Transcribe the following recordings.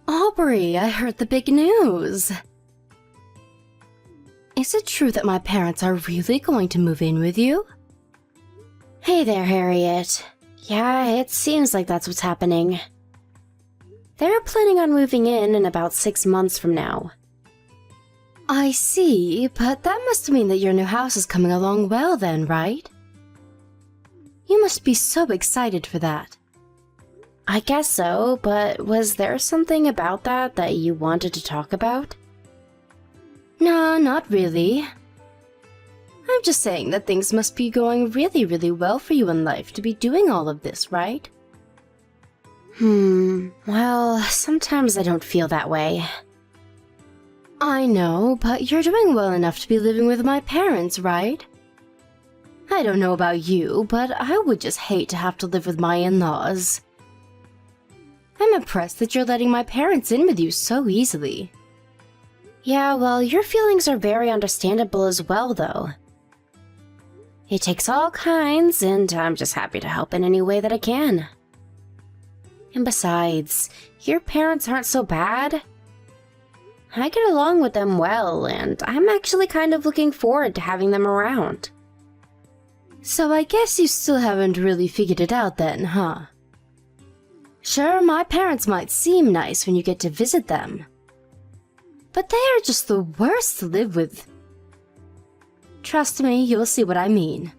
Aubrey, I heard the big news. Is it true that my parents are really going to move in with you? Hey there, Harriet. Yeah, it seems like that's what's happening. They're planning on moving in about 6 months from now. I see, but that must mean that your new house is coming along well then, right? You must be so excited for that. I guess so, but was there something about that you wanted to talk about? Nah, not really. I'm just saying that things must be going really, really well for you in life to be doing all of this, right? Well, sometimes I don't feel that way. I know, but you're doing well enough to be living with my parents, right? I don't know about you, but I would just hate to have to live with my in-laws. I'm impressed that you're letting my parents in with you so easily. Yeah, well, your feelings are very understandable as well, though. It takes all kinds, and I'm just happy to help in any way that I can. And besides, your parents aren't so bad. I get along with them well, and I'm actually kind of looking forward to having them around. So I guess you still haven't really figured it out then, huh? Sure, my parents might seem nice when you get to visit them, but they are just the worst to live with. Trust me, you'll see what I mean.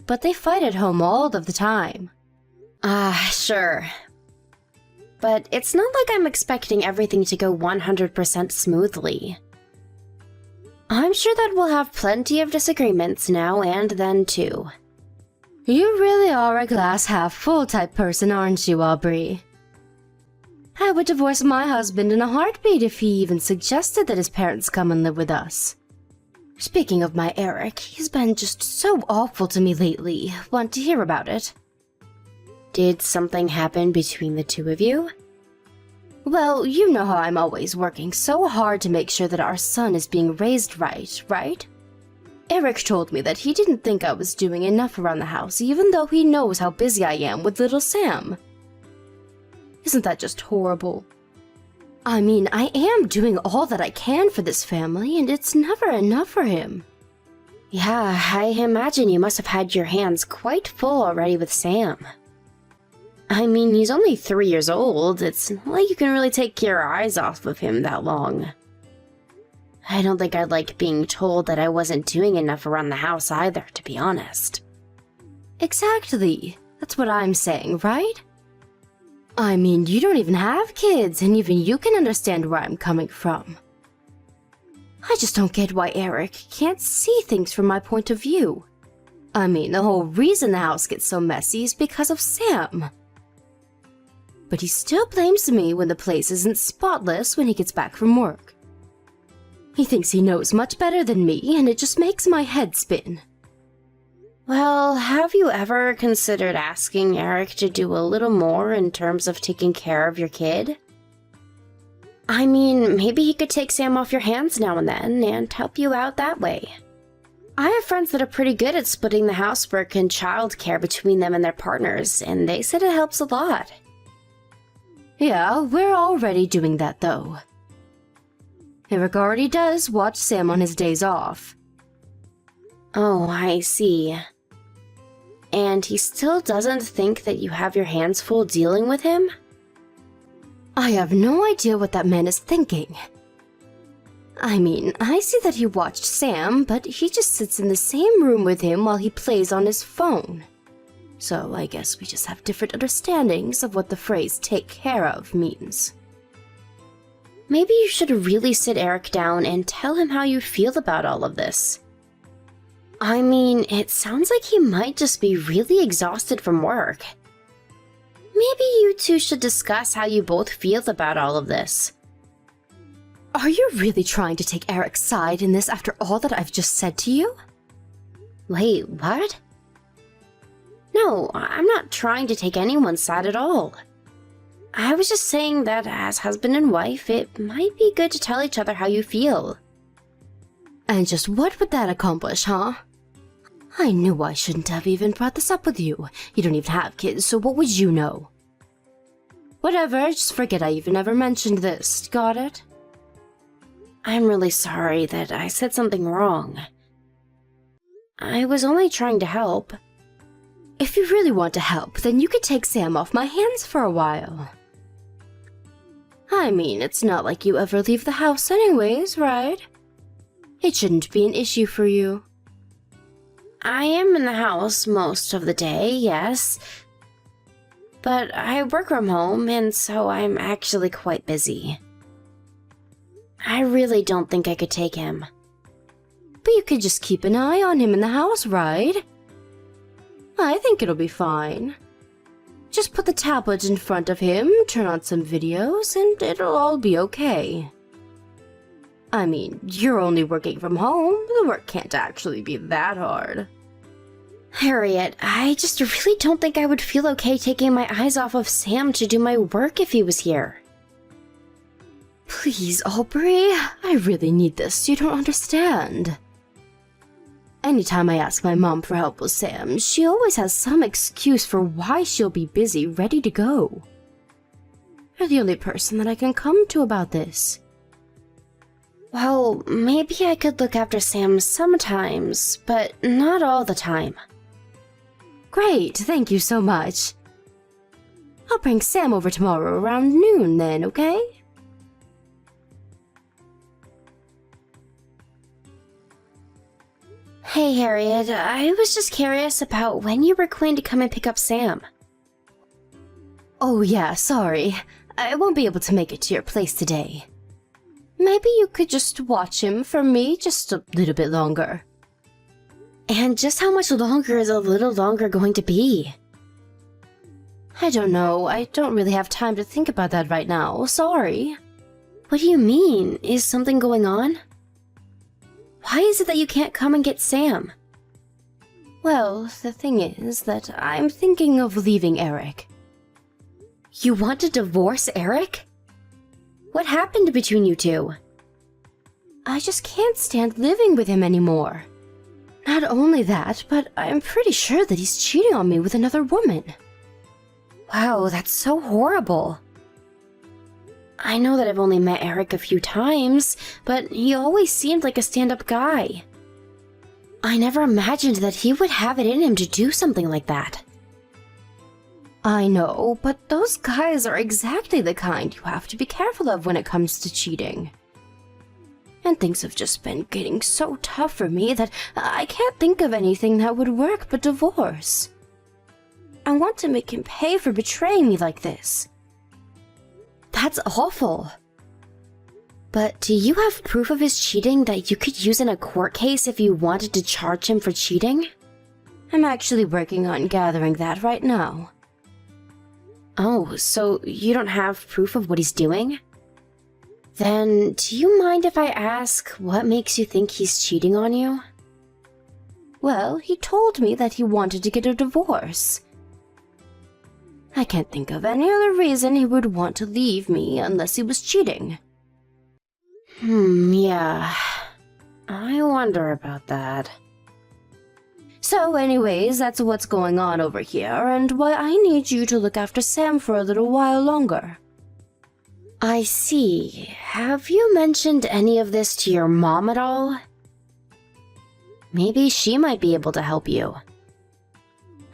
But they fight at home all of the time. Sure. But it's not like I'm expecting everything to go 100% smoothly. I'm sure that we'll have plenty of disagreements now and then too. You really are a glass-half-full type person, aren't you, Aubrey? I would divorce my husband in a heartbeat if he even suggested that his parents come and live with us. Speaking of my Eric, he's been just so awful to me lately. Want to hear about it? Did something happen between the two of you? Well, you know how I'm always working so hard to make sure that our son is being raised right? Eric told me that he didn't think I was doing enough around the house, even though he knows how busy I am with little Sam. Isn't that just horrible? I mean, I am doing all that I can for this family, and it's never enough for him. Yeah, I imagine you must have had your hands quite full already with Sam. I mean, he's only 3 years old. It's not like you can really take your eyes off of him that long. I don't think I'd like being told that I wasn't doing enough around the house either, to be honest. Exactly. That's what I'm saying, right? I mean, you don't even have kids, and even you can understand where I'm coming from. I just don't get why Eric can't see things from my point of view. I mean, the whole reason the house gets so messy is because of Sam. But he still blames me when the place isn't spotless when he gets back from work. He thinks he knows much better than me, and it just makes my head spin. Well, have you ever considered asking Eric to do a little more in terms of taking care of your kid? I mean, maybe he could take Sam off your hands now and then and help you out that way. I have friends that are pretty good at splitting the housework and childcare between them and their partners, and they said it helps a lot. Yeah, we're already doing that though. Eric already does watch Sam on his days off. Oh, I see. And he still doesn't think that you have your hands full dealing with him? I have no idea what that man is thinking. I mean, I see that he watched Sam, but he just sits in the same room with him while he plays on his phone. So I guess we just have different understandings of what the phrase "take care of" means. Maybe you should really sit Eric down and tell him how you feel about all of this. I mean, it sounds like he might just be really exhausted from work. Maybe you two should discuss how you both feel about all of this. Are you really trying to take Eric's side in this after all that I've just said to you? Wait, what? No, I'm not trying to take anyone's side at all. I was just saying that as husband and wife, it might be good to tell each other how you feel. And just what would that accomplish, huh? I knew I shouldn't have even brought this up with you. You don't even have kids, so what would you know? Whatever, just forget I even ever mentioned this. Got it? I'm really sorry that I said something wrong. I was only trying to help. If you really want to help, then you could take Sam off my hands for a while. I mean, it's not like you ever leave the house anyways, right? It shouldn't be an issue for you. I am in the house most of the day, yes. But I work from home, and so I'm actually quite busy. I really don't think I could take him. But you could just keep an eye on him in the house, right? I think it'll be fine. Just put the tablet in front of him, turn on some videos, and it'll all be okay. I mean, you're only working from home. The work can't actually be that hard. Harriet, I just really don't think I would feel okay taking my eyes off of Sam to do my work if he was here. Please, Aubrey, I really need this. You don't understand. Anytime I ask my mom for help with Sam, she always has some excuse for why she'll be busy, ready to go. You're the only person that I can come to about this. Well, maybe I could look after Sam sometimes, but not all the time. Great, thank you so much. I'll bring Sam over tomorrow around noon then, okay? Hey, Harriet, I was just curious about when you were going to come and pick up Sam. Oh yeah, sorry. I won't be able to make it to your place today. Maybe you could just watch him for me just a little bit longer. And just how much longer is a little longer going to be? I don't know. I don't really have time to think about that right now. Sorry. What do you mean? Is something going on? Why is it that you can't come and get Sam? Well, the thing is that I'm thinking of leaving Eric. You want to divorce Eric? What happened between you two? I just can't stand living with him anymore. Not only that, but I'm pretty sure that he's cheating on me with another woman. Wow, that's so horrible. I know that I've only met Eric a few times, but he always seemed like a stand-up guy. I never imagined that he would have it in him to do something like that. I know, but those guys are exactly the kind you have to be careful of when it comes to cheating. And things have just been getting so tough for me that I can't think of anything that would work but divorce. I want to make him pay for betraying me like this. That's awful. But do you have proof of his cheating that you could use in a court case if you wanted to charge him for cheating? I'm actually working on gathering that right now. Oh, so you don't have proof of what he's doing? Then, do you mind if I ask what makes you think he's cheating on you? Well, he told me that he wanted to get a divorce. I can't think of any other reason he would want to leave me unless he was cheating. Yeah. I wonder about that. So anyways, that's what's going on over here, and why I need you to look after Sam for a little while longer. I see. Have you mentioned any of this to your mom at all? Maybe she might be able to help you.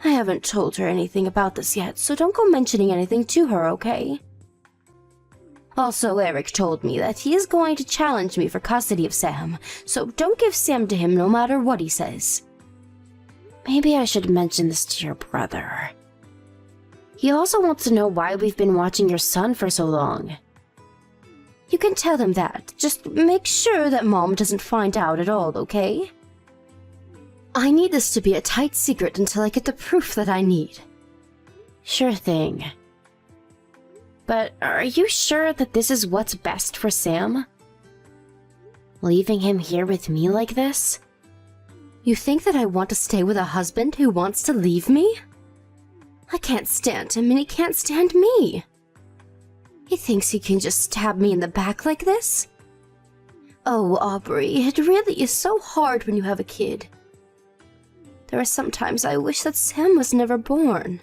I haven't told her anything about this yet, so don't go mentioning anything to her, okay? Also, Eric told me that he is going to challenge me for custody of Sam, so don't give Sam to him no matter what he says. Maybe I should mention this to your brother. He also wants to know why we've been watching your son for so long. You can tell him that. Just make sure that Mom doesn't find out at all, okay? I need this to be a tight secret until I get the proof that I need. Sure thing. But are you sure that this is what's best for Sam? Leaving him here with me like this? You think that I want to stay with a husband who wants to leave me? I can't stand him and he can't stand me. He thinks he can just stab me in the back like this? Oh, Aubrey, it really is so hard when you have a kid. There are sometimes I wish that Sam was never born.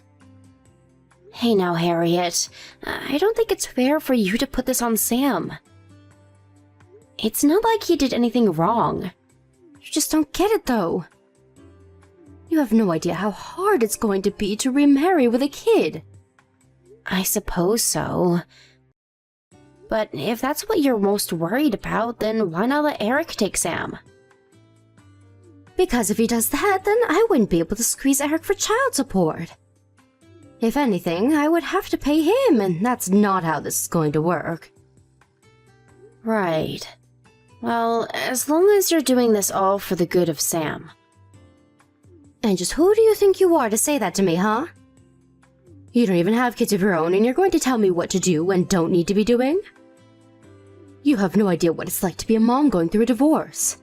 Hey now, Harriet. I don't think it's fair for you to put this on Sam. It's not like he did anything wrong. You just don't get it, though. You have no idea how hard it's going to be to remarry with a kid. I suppose so. But if that's what you're most worried about, then why not let Eric take Sam? Because if he does that, then I wouldn't be able to squeeze Eric for child support. If anything, I would have to pay him, and that's not how this is going to work. Right. Well, as long as you're doing this all for the good of Sam. And just who do you think you are to say that to me, huh? You don't even have kids of your own, and you're going to tell me what to do and don't need to be doing? You have no idea what it's like to be a mom going through a divorce.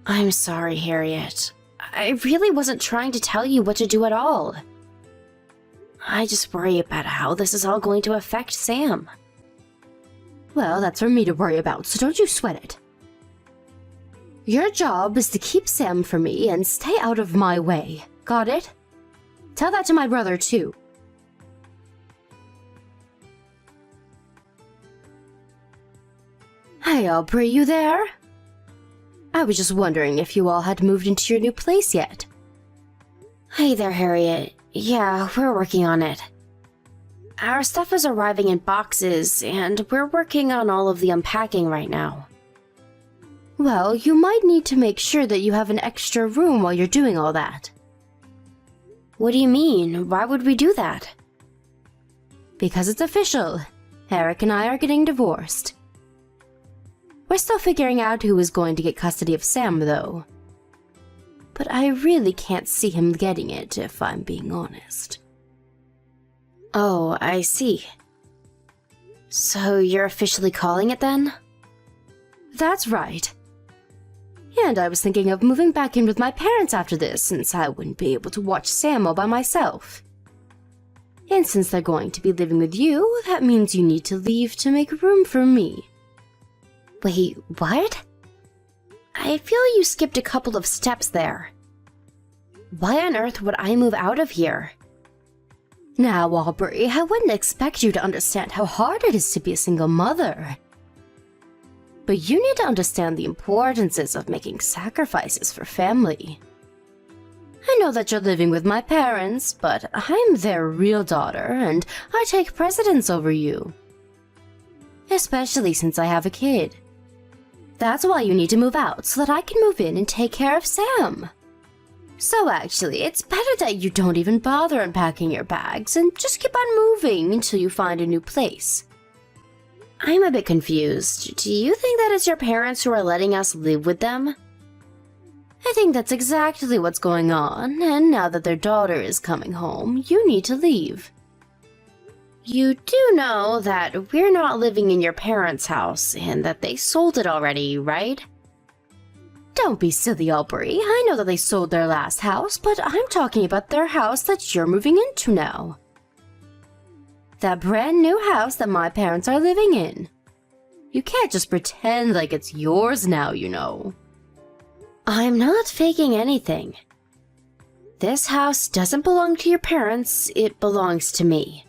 I'm sorry, Harriet. I really wasn't trying to tell you what to do at all. I just worry about how this is all going to affect Sam. Well, that's for me to worry about, so don't you sweat it. Your job is to keep Sam for me and stay out of my way. Got it? Tell that to my brother, too. Hey, Aubrey, you there? I was just wondering if you all had moved into your new place yet. Hey there, Harriet. Yeah, we're working on it. Our stuff is arriving in boxes, and we're working on all of the unpacking right now. Well, you might need to make sure that you have an extra room while you're doing all that. What do you mean? Why would we do that? Because it's official. Eric and I are getting divorced. We're still figuring out who is going to get custody of Sam, though. But I really can't see him getting it, if I'm being honest. Oh, I see. So you're officially calling it then? That's right. And I was thinking of moving back in with my parents after this, since I wouldn't be able to watch Sam all by myself. And since they're going to be living with you, that means you need to leave to make room for me. Wait, what? I feel you skipped a couple of steps there. Why on earth would I move out of here? Now, Aubrey, I wouldn't expect you to understand how hard it is to be a single mother. But you need to understand the importances of making sacrifices for family. I know that you're living with my parents, but I'm their real daughter, and I take precedence over you. Especially since I have a kid. That's why you need to move out, so that I can move in and take care of Sam. So actually, it's better that you don't even bother unpacking your bags and just keep on moving until you find a new place. I'm a bit confused. Do you think that it's your parents who are letting us live with them? I think that's exactly what's going on, and now that their daughter is coming home, you need to leave. You do know that we're not living in your parents' house and that they sold it already, right? Don't be silly, Aubrey. I know that they sold their last house, but I'm talking about their house that you're moving into now. That brand new house that my parents are living in. You can't just pretend like it's yours now, you know. I'm not faking anything. This house doesn't belong to your parents, it belongs to me.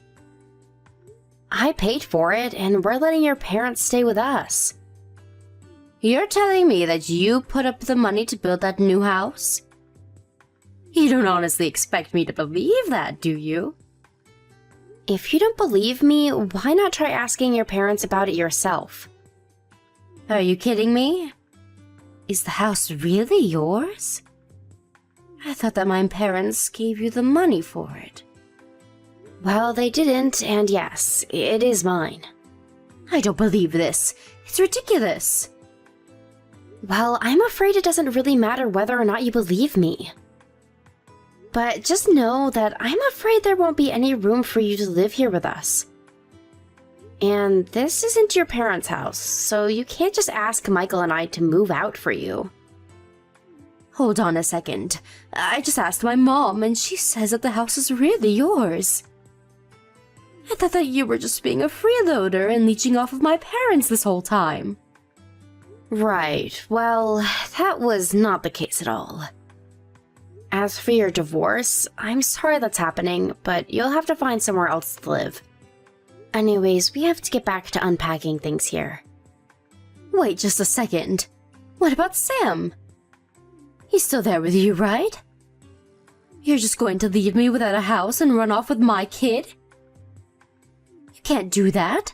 I paid for it, and we're letting your parents stay with us. You're telling me that you put up the money to build that new house? You don't honestly expect me to believe that, do you? If you don't believe me, why not try asking your parents about it yourself? Are you kidding me? Is the house really yours? I thought that my parents gave you the money for it. Well, they didn't, and yes, it is mine. I don't believe this. It's ridiculous. Well, I'm afraid it doesn't really matter whether or not you believe me. But just know that I'm afraid there won't be any room for you to live here with us. And this isn't your parents' house, so you can't just ask Michael and I to move out for you. Hold on a second. I just asked my mom, and she says that the house is really yours. I thought that you were just being a freeloader and leeching off of my parents this whole time. Right, well, that was not the case at all. As for your divorce, I'm sorry that's happening, but you'll have to find somewhere else to live. Anyways, we have to get back to unpacking things here. Wait just a second. What about Sam? He's still there with you, right? You're just going to leave me without a house and run off with my kid? You can't do that.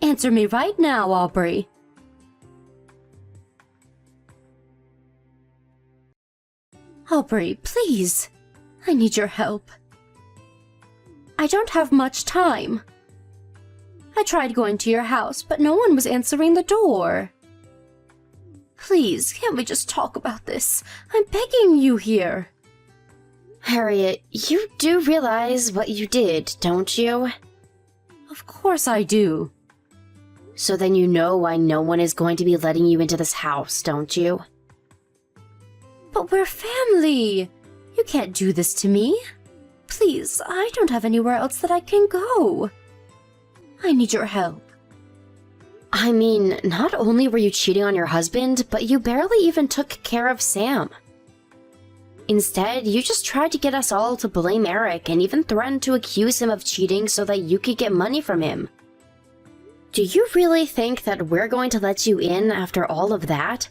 Answer me right now, Aubrey. Aubrey, please. I need your help. I don't have much time. I tried going to your house, but no one was answering the door. Please, can't we just talk about this? I'm begging you here. Harriet, you do realize what you did, don't you? Of course I do. So then you know why no one is going to be letting you into this house, don't you? But we're family. You can't do this to me. Please, I don't have anywhere else that I can go. I need your help. I mean, not only were you cheating on your husband, but you barely even took care of Sam. Instead, you just tried to get us all to blame Eric and even threatened to accuse him of cheating so that you could get money from him. Do you really think that we're going to let you in after all of that?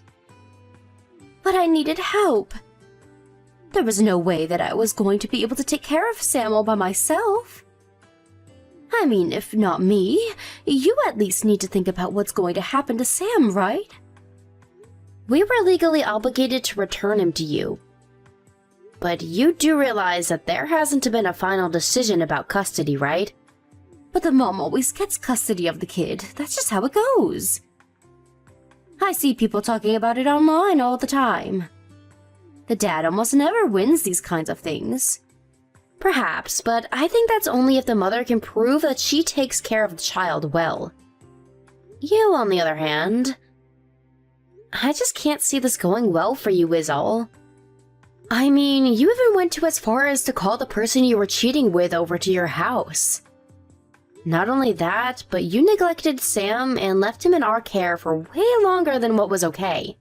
But I needed help. There was no way that I was going to be able to take care of Sam all by myself. I mean, if not me, you at least need to think about what's going to happen to Sam, right? We were legally obligated to return him to you. But you do realize that there hasn't been a final decision about custody, right? But the mom always gets custody of the kid. That's just how it goes. I see people talking about it online all the time. The dad almost never wins these kinds of things. Perhaps, but I think that's only if the mother can prove that she takes care of the child well. You, on the other hand, I just can't see this going well for you, is all. I mean, you even went to as far as to call the person you were cheating with over to your house. Not only that, but you neglected Sam and left him in our care for way longer than what was okay.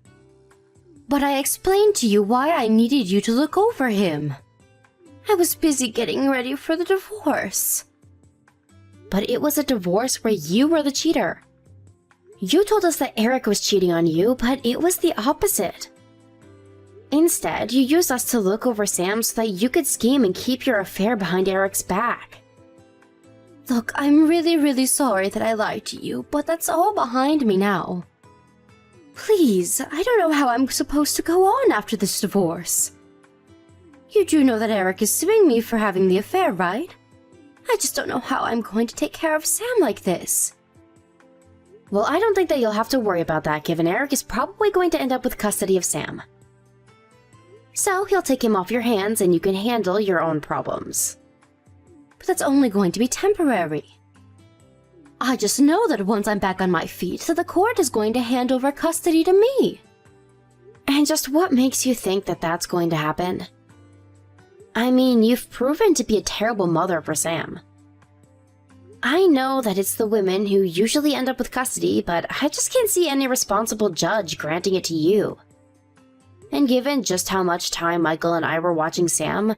But I explained to you why I needed you to look over him. I was busy getting ready for the divorce. But it was a divorce where you were the cheater. You told us that Eric was cheating on you, but it was the opposite. Instead, you used us to look over Sam so that you could scheme and keep your affair behind Eric's back. Look, I'm really sorry that I lied to you, but that's all behind me now. Please, I don't know how I'm supposed to go on after this divorce. You do know that Eric is suing me for having the affair, right? I just don't know how I'm going to take care of Sam like this. Well, I don't think that you'll have to worry about that, given Eric is probably going to end up with custody of Sam. So he'll take him off your hands and you can handle your own problems. But that's only going to be temporary. I just know that once I'm back on my feet, that the court is going to hand over custody to me. And just what makes you think that that's going to happen? I mean, you've proven to be a terrible mother for Sam. I know that it's the women who usually end up with custody, but I just can't see any responsible judge granting it to you. And given just how much time Michael and I were watching Sam,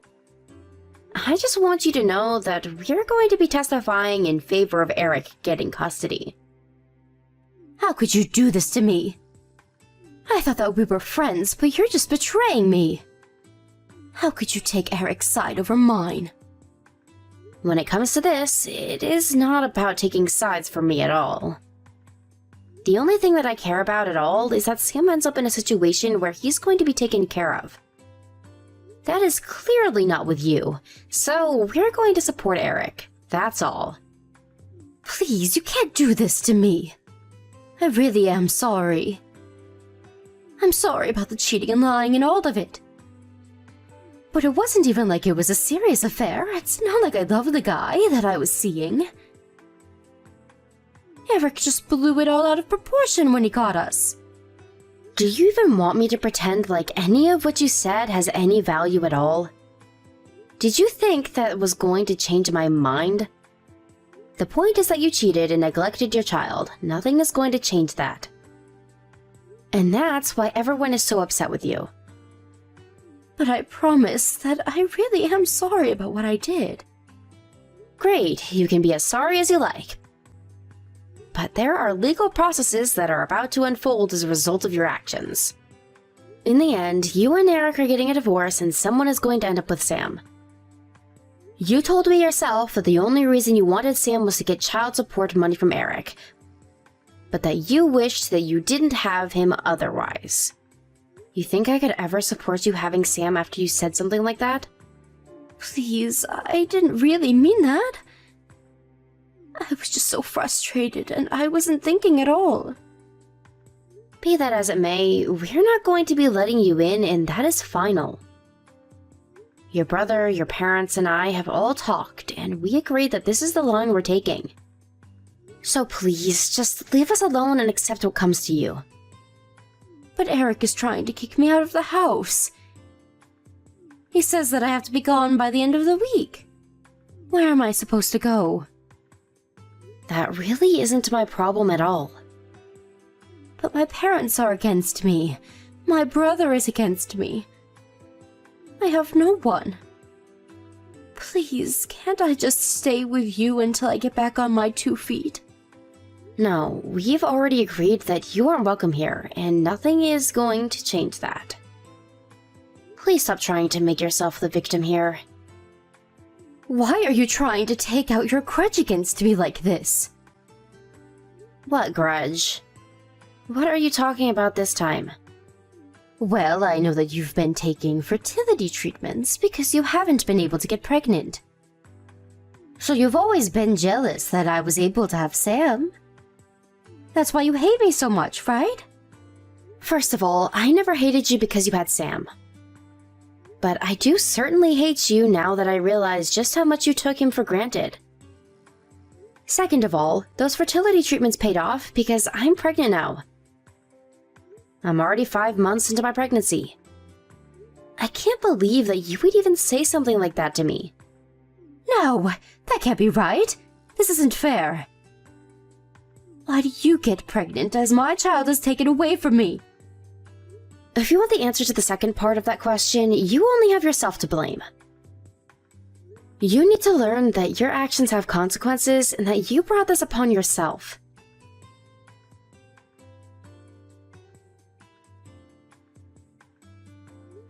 I just want you to know that we're going to be testifying in favor of Eric getting custody. How could you do this to me? I thought that we were friends, but you're just betraying me. How could you take Eric's side over mine? When it comes to this, it is not about taking sides for me at all. The only thing that I care about at all is that Sam ends up in a situation where he's going to be taken care of. That is clearly not with you, so we're going to support Eric, that's all. Please, you can't do this to me. I really am sorry. I'm sorry about the cheating and lying and all of it. But it wasn't even like it was a serious affair. It's not like I loved the guy that I was seeing. Eric just blew it all out of proportion when he caught us. Do you even want me to pretend like any of what you said has any value at all? Did you think that was going to change my mind? The point is that you cheated and neglected your child. Nothing is going to change that. And that's why everyone is so upset with you. But I promise that I really am sorry about what I did. Great, you can be as sorry as you like. But there are legal processes that are about to unfold as a result of your actions. In the end, you and Eric are getting a divorce and someone is going to end up with Sam. You told me yourself that the only reason you wanted Sam was to get child support money from Eric, but that you wished that you didn't have him otherwise. You think I could ever support you having Sam after you said something like that? Please, I didn't really mean that. I was just so frustrated and I wasn't thinking at all. Be that as it may, we're not going to be letting you in, and that is final. Your brother, your parents, and I have all talked, and we agreed that this is the line we're taking. So please, just leave us alone and accept what comes to you. But Eric is trying to kick me out of the house. He says that I have to be gone by the end of the week. Where am I supposed to go? That really isn't my problem at all. But my parents are against me. My brother is against me. I have no one. Please, can't I just stay with you until I get back on my 2 feet? No, we've already agreed that you aren't welcome here, and nothing is going to change that. Please stop trying to make yourself the victim here. Why are you trying to take out your grudge against me like this? What grudge? What are you talking about this time? Well, I know that you've been taking fertility treatments because you haven't been able to get pregnant. So you've always been jealous that I was able to have Sam. That's why you hate me so much, right? First of all, I never hated you because you had Sam. But I do certainly hate you now that I realize just how much you took him for granted. Second of all, those fertility treatments paid off because I'm pregnant now. I'm already 5 months into my pregnancy. I can't believe that you would even say something like that to me. No, that can't be right. This isn't fair. Why do you get pregnant as my child is taken away from me? If you want the answer to the second part of that question, you only have yourself to blame. You need to learn that your actions have consequences and that you brought this upon yourself.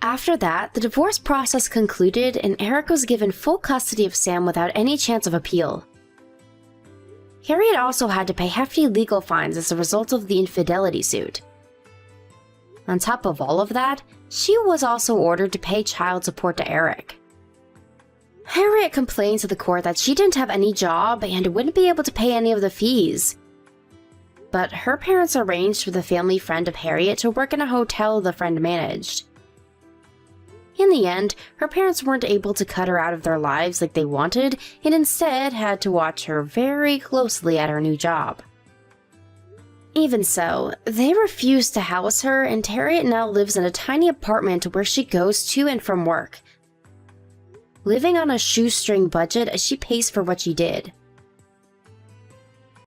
After that, the divorce process concluded and Eric was given full custody of Sam without any chance of appeal. Harriet also had to pay hefty legal fines as a result of the infidelity suit. On top of all of that, she was also ordered to pay child support to Eric. Harriet complained to the court that she didn't have any job and wouldn't be able to pay any of the fees. But her parents arranged for the family friend of Harriet to work in a hotel the friend managed. In the end, her parents weren't able to cut her out of their lives like they wanted, and instead had to watch her very closely at her new job. Even so, they refused to house her, and Harriet now lives in a tiny apartment where she goes to and from work, living on a shoestring budget as she pays for what she did.